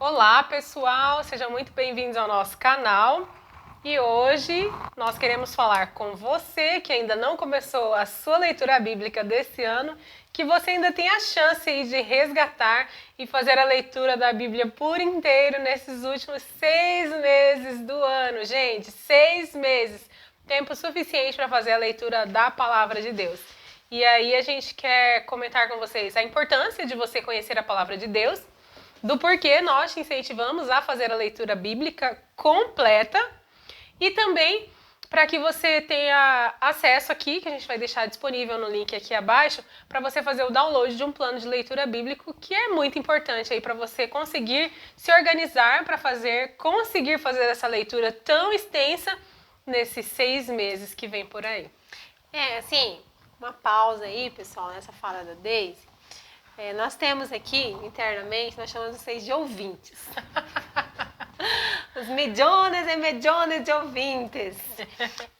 Olá pessoal, sejam muito bem-vindos ao nosso canal e hoje nós queremos falar com você que ainda não começou a sua leitura bíblica desse ano, que você ainda tem a chance aí de resgatar e fazer a leitura da Bíblia por inteiro nesses últimos 6 meses do ano. Gente, 6 meses, tempo suficiente para fazer a leitura da Palavra de Deus. E aí a gente quer comentar com vocês a importância de você conhecer a Palavra de Deus, do porquê nós te incentivamos a fazer a leitura bíblica completa e também para que você tenha acesso aqui, que a gente vai deixar disponível no link aqui abaixo, para você fazer o download de um plano de leitura bíblico, que é muito importante aí para você conseguir se organizar para conseguir fazer essa leitura tão extensa nesses 6 meses que vem por aí. Uma pausa aí, pessoal, nessa fala da Deise. Nós temos aqui, internamente, nós chamamos vocês de ouvintes. Os milhões e milhões de ouvintes.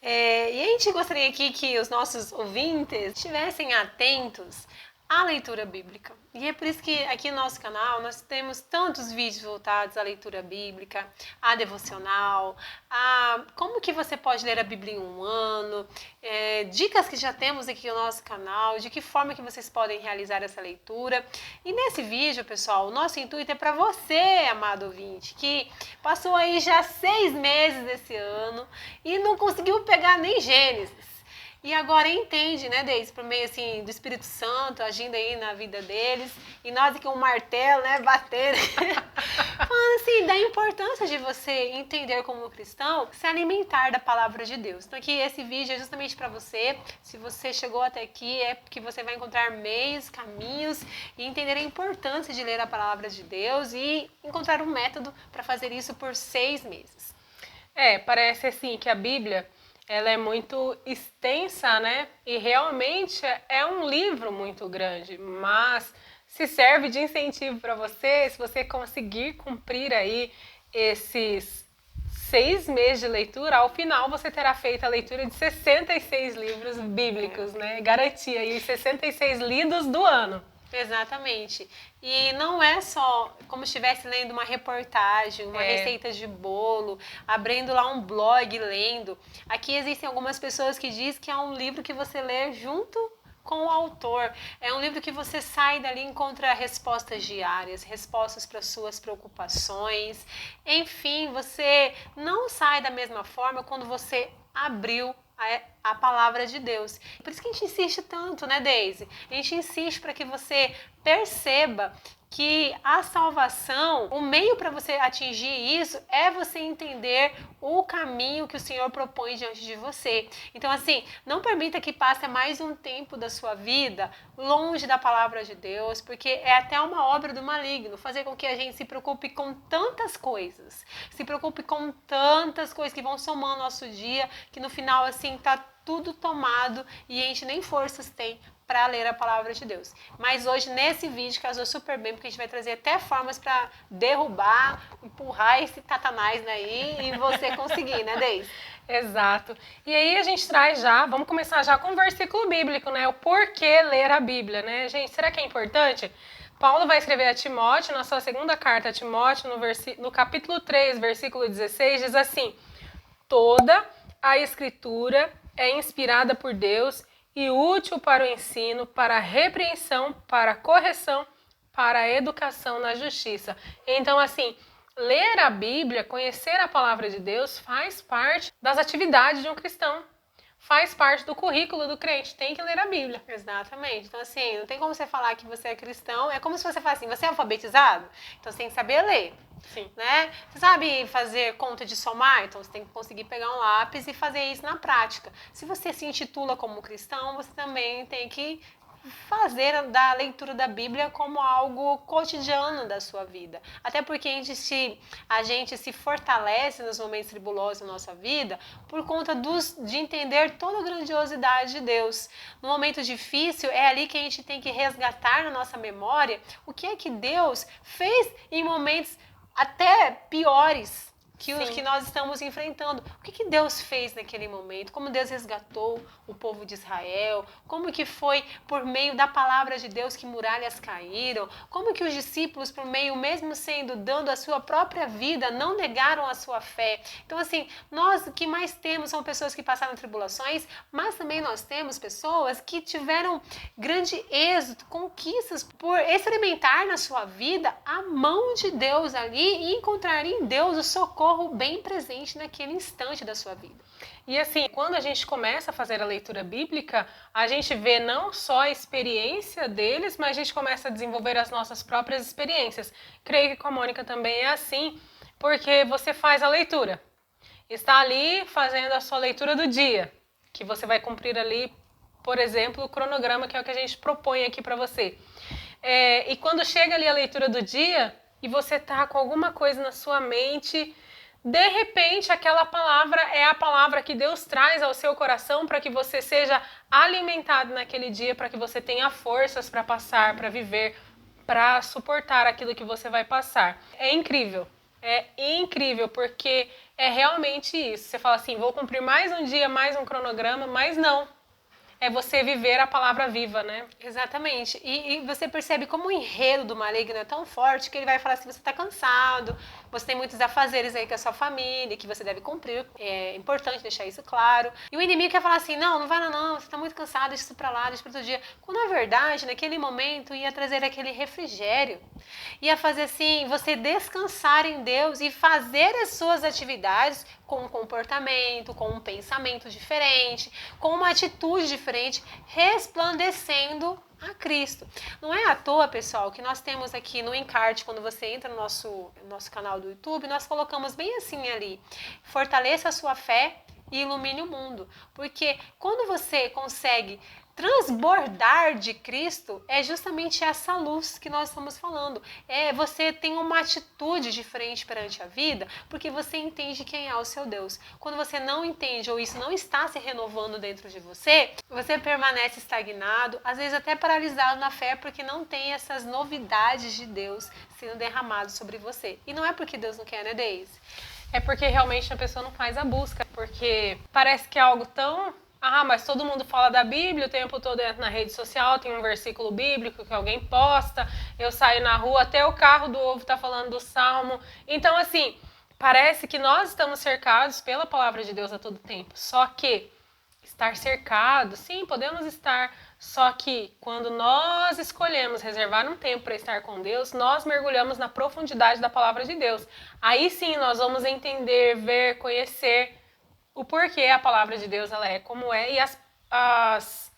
E a gente gostaria aqui que os nossos ouvintes estivessem atentos à leitura bíblica. E é por isso que aqui no nosso canal nós temos tantos vídeos voltados à leitura bíblica, à devocional, a como que você pode ler a Bíblia em um ano, dicas que já temos aqui no nosso canal, de que forma que vocês podem realizar essa leitura. E nesse vídeo, pessoal, o nosso intuito é para você, amado ouvinte, que passou aí já 6 meses desse ano e não conseguiu pegar nem Gênesis. E agora entende, né, Deise, por meio assim do Espírito Santo agindo aí na vida deles, e nós aqui com um martelo, né, batendo, falando assim da importância de você entender como cristão, se alimentar da palavra de Deus. Então aqui esse vídeo é justamente para você. Se você chegou até aqui, é porque você vai encontrar meios, caminhos e entender a importância de ler a palavra de Deus e encontrar um método para fazer isso por 6 meses. Parece assim que a Bíblia ela é muito extensa, né? E realmente é um livro muito grande, mas se serve de incentivo para você, se você conseguir cumprir aí esses 6 meses de leitura, ao final você terá feito a leitura de 66 livros bíblicos, né? Garantia aí os 66 lidos do ano. Exatamente. E não é só como se estivesse lendo uma reportagem, uma receita de bolo, abrindo lá um blog, lendo. Aqui existem algumas pessoas que dizem que é um livro que você lê junto com o autor. É um livro que você sai dali e encontra respostas diárias, respostas para suas preocupações. Enfim, você não sai da mesma forma quando você abriu a palavra de Deus. Por isso que a gente insiste tanto, né, Deise? A gente insiste para que você perceba que a salvação, o meio para você atingir isso é você entender o caminho que o Senhor propõe diante de você. Então, assim, não permita que passe mais um tempo da sua vida longe da palavra de Deus, porque é até uma obra do maligno fazer com que a gente se preocupe com tantas coisas, se preocupe com tantas coisas que vão somando ao nosso dia, que no final, assim, tá tudo tomado e a gente nem forças tem para ler a palavra de Deus. Mas hoje, nesse vídeo, casou super bem, porque a gente vai trazer até formas para derrubar, empurrar esse satanás daí e você conseguir, né, Deise? Exato. E aí a gente traz vamos começar já com um versículo bíblico, né? O porquê ler a Bíblia, né? Gente, será que é importante? Paulo vai escrever a Timóteo, na sua segunda carta a Timóteo, no capítulo 3, versículo 16, diz assim: toda a Escritura é inspirada por Deus e útil para o ensino, para a repreensão, para a correção, para a educação na justiça. Então, assim, ler a Bíblia, conhecer a palavra de Deus, faz parte das atividades de um cristão. Faz parte do currículo do crente, tem que ler a Bíblia. Exatamente. Então, assim, não tem como você falar que você é cristão. É como se você falasse assim, você é alfabetizado? Então, você tem que saber ler. Sim. Né? Você sabe fazer conta de somar? Então, você tem que conseguir pegar um lápis e fazer isso na prática. Se você se intitula como cristão, você também tem que fazer da leitura da Bíblia como algo cotidiano da sua vida. Até porque a gente se fortalece nos momentos tribulosos da nossa vida por conta de entender toda a grandiosidade de Deus. No momento difícil, é ali que a gente tem que resgatar na nossa memória o que é que Deus fez em momentos até piores que nós estamos enfrentando. O que Deus fez naquele momento? Como Deus resgatou o povo de Israel? Como que foi por meio da palavra de Deus que muralhas caíram? Como que os discípulos, por meio, mesmo dando a sua própria vida, não negaram a sua fé? Então, assim, nós o que mais temos são pessoas que passaram tribulações, mas também nós temos pessoas que tiveram grande êxito, conquistas por experimentar na sua vida a mão de Deus ali e encontrar em Deus o socorro bem presente naquele instante da sua vida. E assim, quando a gente começa a fazer a leitura bíblica, a gente vê não só a experiência deles, mas a gente começa a desenvolver as nossas próprias experiências. Creio que com a Mônica também é assim, porque você faz a leitura. Está ali fazendo a sua leitura do dia, que você vai cumprir ali, por exemplo, o cronograma, que é o que a gente propõe aqui para você. E quando chega ali a leitura do dia, e você tá com alguma coisa na sua mente, de repente aquela palavra é a palavra que Deus traz ao seu coração para que você seja alimentado naquele dia, para que você tenha forças para passar, para viver, para suportar aquilo que você vai passar. É incrível, porque é realmente isso. Você fala assim, vou cumprir mais um dia, mais um cronograma, mas não. É você viver a palavra viva, né? Exatamente. E você percebe como o enredo do maligno é tão forte que ele vai falar assim, você está cansado, você tem muitos afazeres aí com a sua família, que você deve cumprir. É importante deixar isso claro. E o inimigo quer falar assim, não vai não, você está muito cansado, deixa isso para lá, deixa para outro dia. Quando na verdade, naquele momento, ia trazer aquele refrigério. Ia fazer assim, você descansar em Deus e fazer as suas atividades com um comportamento, com um pensamento diferente, com uma atitude diferente, resplandecendo a Cristo. Não é à toa, pessoal, que nós temos aqui no encarte, quando você entra no nosso canal do YouTube, nós colocamos bem assim ali, fortaleça a sua fé e ilumine o mundo. Porque quando você consegue transbordar de Cristo, é justamente essa luz que nós estamos falando. Você tem uma atitude diferente perante a vida, porque você entende quem é o seu Deus. Quando você não entende ou isso não está se renovando dentro de você, você permanece estagnado, às vezes até paralisado na fé, porque não tem essas novidades de Deus sendo derramadas sobre você. E não é porque Deus não quer, né, Deise? É porque realmente a pessoa não faz a busca, porque parece que é algo tão... mas todo mundo fala da Bíblia o tempo todo, entra na rede social, tem um versículo bíblico que alguém posta, eu saio na rua, até o carro do ovo tá falando do Salmo. Então, assim, parece que nós estamos cercados pela palavra de Deus a todo tempo. Só que estar cercado, sim, podemos estar, só que quando nós escolhemos reservar um tempo para estar com Deus, nós mergulhamos na profundidade da palavra de Deus. Aí sim nós vamos entender, ver, conhecer o porquê a palavra de Deus ela é como é, e as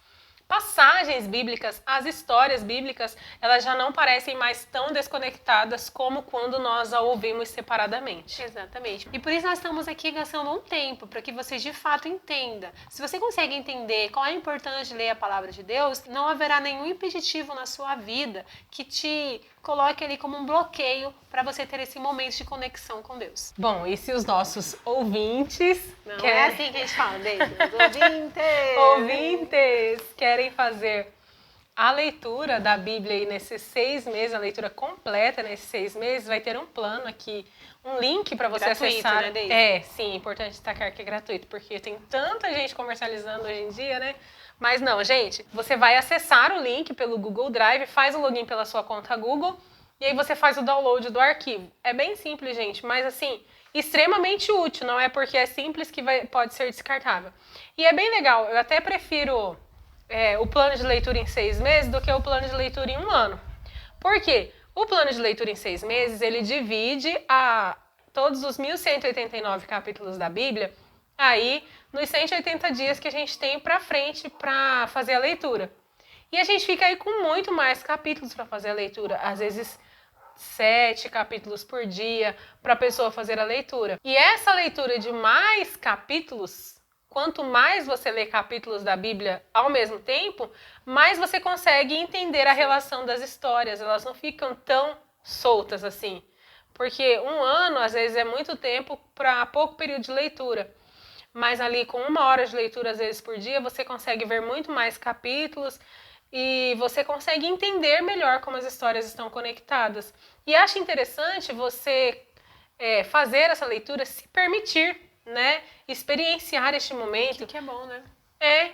passagens bíblicas, as histórias bíblicas, elas já não parecem mais tão desconectadas como quando nós a ouvimos separadamente. Exatamente. E por isso nós estamos aqui gastando um tempo para que você de fato entenda. Se você consegue entender qual é a importância de ler a palavra de Deus, não haverá nenhum impeditivo na sua vida que te coloque ali como um bloqueio para você ter esse momento de conexão com Deus. Bom, e se os nossos ouvintes... Não é assim que a gente fala, ouvintes! Ouvintes querem fazer a leitura da Bíblia aí nesses 6 meses, a leitura completa nesses 6 meses, vai ter um plano aqui, um link para você gratuito, acessar. Né, Deise? Sim, é importante destacar que é gratuito, porque tem tanta gente comercializando hoje em dia, né? Mas não, gente, você vai acessar o link pelo Google Drive, faz o login pela sua conta Google e aí você faz o download do arquivo. É bem simples, gente, mas assim, extremamente útil, não é porque é simples que pode ser descartável. E é bem legal, eu até prefiro o plano de leitura em 6 meses do que o plano de leitura em 1 ano. Por quê? O plano de leitura em 6 meses, ele divide todos os 1189 capítulos da Bíblia aí nos 180 dias que a gente tem para frente para fazer a leitura. E a gente fica aí com muito mais capítulos para fazer a leitura, às vezes 7 capítulos por dia para a pessoa fazer a leitura. E essa leitura de mais capítulos, quanto mais você lê capítulos da Bíblia ao mesmo tempo, mais você consegue entender a relação das histórias, elas não ficam tão soltas assim. Porque 1 ano, às vezes, é muito tempo para pouco período de leitura. Mas ali com 1 hora de leitura, às vezes, por dia, você consegue ver muito mais capítulos e você consegue entender melhor como as histórias estão conectadas. E acho interessante você fazer essa leitura, se permitir, né? Experienciar este momento. Que é bom, né?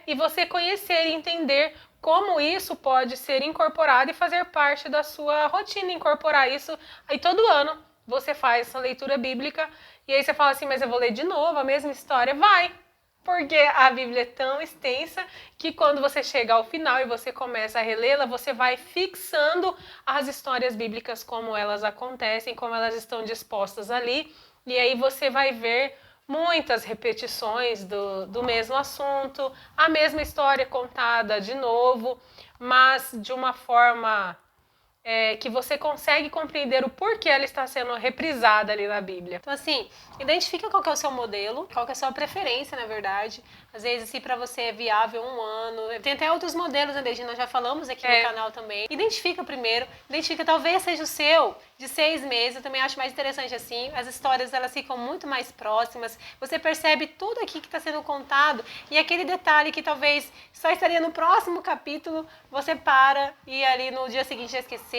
E você conhecer e entender como isso pode ser incorporado e fazer parte da sua rotina, incorporar isso. Aí todo ano você faz essa leitura bíblica e aí você fala assim, mas eu vou ler de novo a mesma história? Vai! Porque a Bíblia é tão extensa que quando você chega ao final e você começa a relê-la, você vai fixando as histórias bíblicas como elas acontecem, como elas estão dispostas ali. E aí você vai ver muitas repetições do mesmo assunto, a mesma história contada de novo, mas de uma forma que você consegue compreender o porquê ela está sendo reprisada ali na Bíblia. Então, assim, identifica qual que é o seu modelo, qual que é a sua preferência, na verdade. Às vezes, se para você é viável 1 ano. Tem até outros modelos, né, Degi? Nós já falamos aqui no canal também. Identifica primeiro, talvez seja o seu de 6 meses. Eu também acho mais interessante assim. As histórias, elas ficam muito mais próximas. Você percebe tudo aqui que está sendo contado e aquele detalhe que talvez só estaria no próximo capítulo, você para e ali no dia seguinte já esqueceu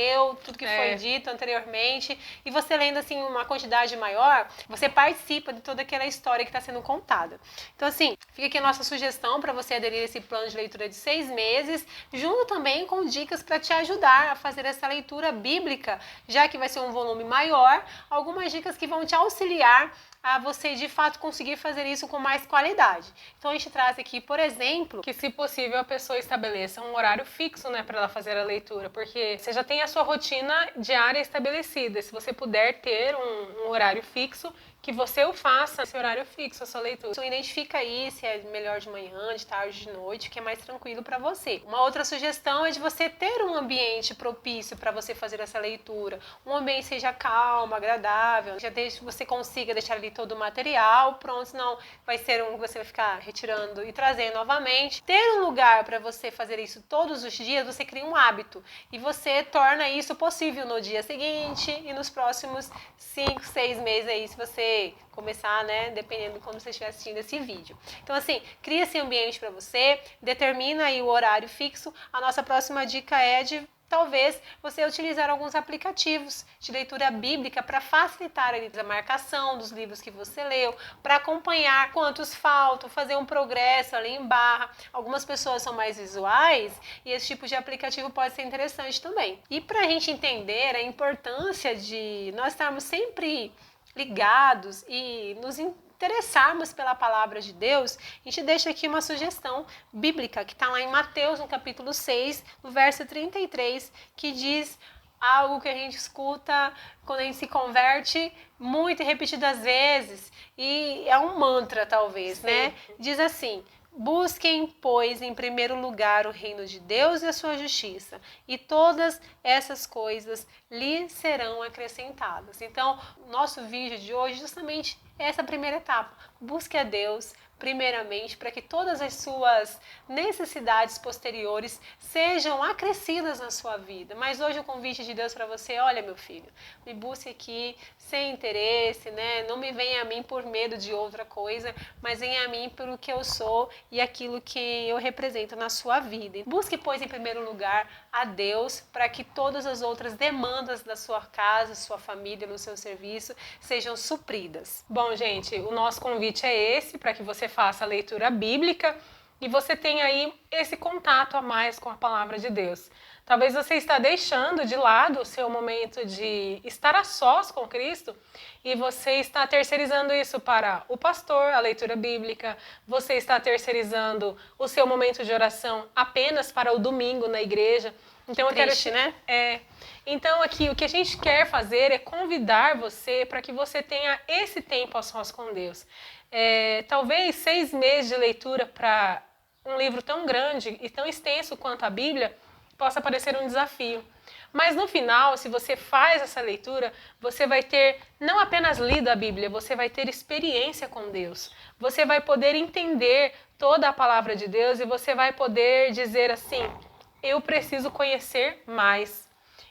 tudo que foi dito anteriormente. E você lendo assim uma quantidade maior, você participa de toda aquela história que está sendo contada. Então, assim, fica aqui a nossa sugestão para você aderir a esse plano de leitura de 6 meses, junto também com dicas para te ajudar a fazer essa leitura bíblica, já que vai ser um volume maior, algumas dicas que vão te auxiliar a você de fato conseguir fazer isso com mais qualidade. Então a gente traz aqui, por exemplo, que se possível a pessoa estabeleça um horário fixo, né, para ela fazer a leitura, porque você já tem a sua rotina diária estabelecida. Se você puder ter um horário fixo, que você o faça, esse horário fixo, a sua leitura. Então, identifica aí se é melhor de manhã, de tarde, de noite, que é mais tranquilo para você. Uma outra sugestão é de você ter um ambiente propício para você fazer essa leitura. Um ambiente seja calmo, agradável, já desde que você consiga deixar ali todo o material pronto, senão vai ser um que você vai ficar retirando e trazendo novamente. Ter um lugar para você fazer isso todos os dias, você cria um hábito e você torna isso possível no dia seguinte e nos próximos 5, 6 meses aí, se você começar, né, dependendo de como você estiver assistindo esse vídeo. Então, assim, cria esse ambiente para você, determina aí o horário fixo. A nossa próxima dica é de talvez você utilizar alguns aplicativos de leitura bíblica para facilitar a marcação dos livros que você leu, para acompanhar quantos faltam, fazer um progresso ali em barra. Algumas pessoas são mais visuais e esse tipo de aplicativo pode ser interessante também. E para a gente entender a importância de nós estarmos sempre ligados e nos interessarmos pela palavra de Deus, a gente deixa aqui uma sugestão bíblica que está lá em Mateus, no capítulo 6, no verso 33, que diz algo que a gente escuta quando a gente se converte muito e repetidas vezes, e é um mantra talvez, né? Diz assim: busquem, pois, em primeiro lugar o reino de Deus e a sua justiça, e todas essas coisas lhe serão acrescentadas. Então, nosso vídeo de hoje justamente é essa primeira etapa. Busque a Deus primeiramente para que todas as suas necessidades posteriores sejam acrescidas na sua vida. Mas hoje o convite de Deus para você: olha, meu filho, me busque aqui sem interesse, né? Não me venha a mim por medo de outra coisa, mas venha a mim pelo que eu sou e aquilo que eu represento na sua vida. Busque, pois, em primeiro lugar a Deus para que todas as outras demandas da sua casa, sua família, no seu serviço sejam supridas. Bom, gente, o nosso convite é esse, para que você faça a leitura bíblica e você tenha aí esse contato a mais com a palavra de Deus. Talvez você está deixando de lado o seu momento de estar a sós com Cristo e você está terceirizando isso para o pastor, a leitura bíblica, você está terceirizando o seu momento de oração apenas para o domingo na igreja. Então eu Triste, quero... né? Então aqui o que a gente quer fazer é convidar você para que você tenha esse tempo a sós com Deus. Talvez 6 meses de leitura para um livro tão grande e tão extenso quanto a Bíblia possa parecer um desafio. Mas no final, se você faz essa leitura, você vai ter não apenas lido a Bíblia, você vai ter experiência com Deus. Você vai poder entender toda a palavra de Deus e você vai poder dizer assim: eu preciso conhecer mais.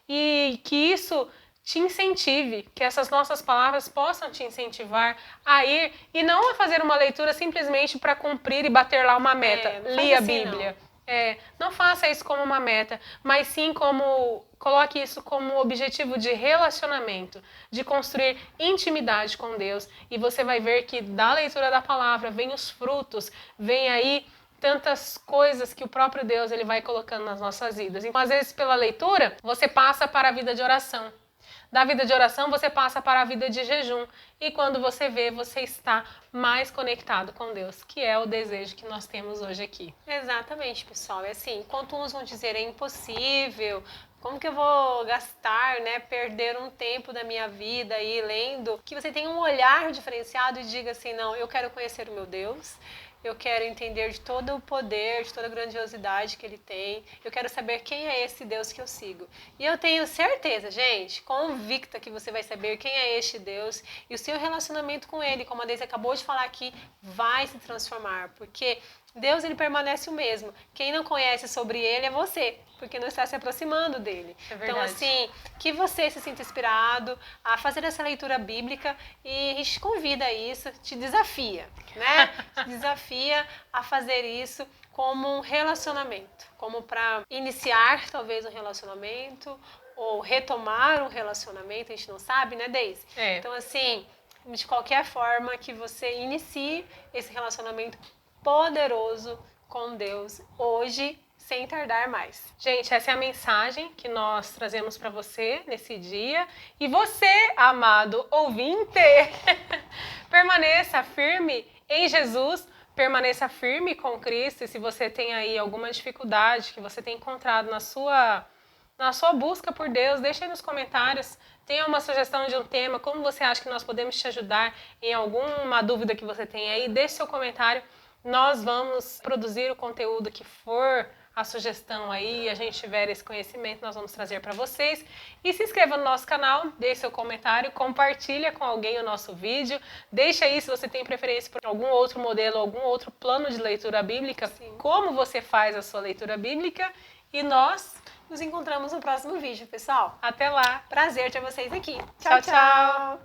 E que isso te incentive, que essas nossas palavras possam te incentivar a ir e não a fazer uma leitura simplesmente para cumprir e bater lá uma meta. Li a Bíblia. Não faça isso como uma meta, mas sim coloque isso como objetivo de relacionamento, de construir intimidade com Deus. E você vai ver que da leitura da palavra vem os frutos, vem aí tantas coisas que o próprio Deus ele vai colocando nas nossas vidas. Então, às vezes, pela leitura, você passa para a vida de oração. Da vida de oração, você passa para a vida de jejum. E quando você vê, você está mais conectado com Deus, que é o desejo que nós temos hoje aqui. Exatamente, pessoal. É assim, enquanto uns vão dizer é impossível, como que eu vou gastar, né, perder um tempo da minha vida aí lendo, que você tenha um olhar diferenciado e diga assim, não, eu quero conhecer o meu Deus, eu quero entender de todo o poder, de toda a grandiosidade que ele tem. Eu quero saber quem é esse Deus que eu sigo. E eu tenho certeza, gente, convicta que você vai saber quem é este Deus e o seu relacionamento com ele, como a Deise acabou de falar aqui, vai se transformar, porque Deus ele permanece o mesmo. Quem não conhece sobre ele é você, porque não está se aproximando dele. É verdade. Então, assim, que você se sinta inspirado a fazer essa leitura bíblica e a gente te convida a isso, te desafia, né? Te desafia a fazer isso como um relacionamento, como para iniciar talvez um relacionamento ou retomar um relacionamento, a gente não sabe, né, Deise? Então, assim, de qualquer forma que você inicie esse relacionamento poderoso com Deus hoje, sem tardar mais. Gente, essa é a mensagem que nós trazemos para você nesse dia. E você, amado ouvinte, permaneça firme em Jesus, permaneça firme com Cristo. E se você tem aí alguma dificuldade que você tem encontrado na sua busca por Deus, deixa aí nos comentários. Tenha uma sugestão de um tema, como você acha que nós podemos te ajudar em alguma dúvida que você tem aí, deixe seu comentário. Nós vamos produzir o conteúdo que for a sugestão aí, a gente tiver esse conhecimento, nós vamos trazer para vocês. E se inscreva no nosso canal, deixe seu comentário, compartilha com alguém o nosso vídeo. Deixa aí se você tem preferência por algum outro modelo, algum outro plano de leitura bíblica, Sim. Como você faz a sua leitura bíblica. E nós nos encontramos no próximo vídeo, pessoal. Até lá. Prazer ter vocês aqui. Tchau, tchau.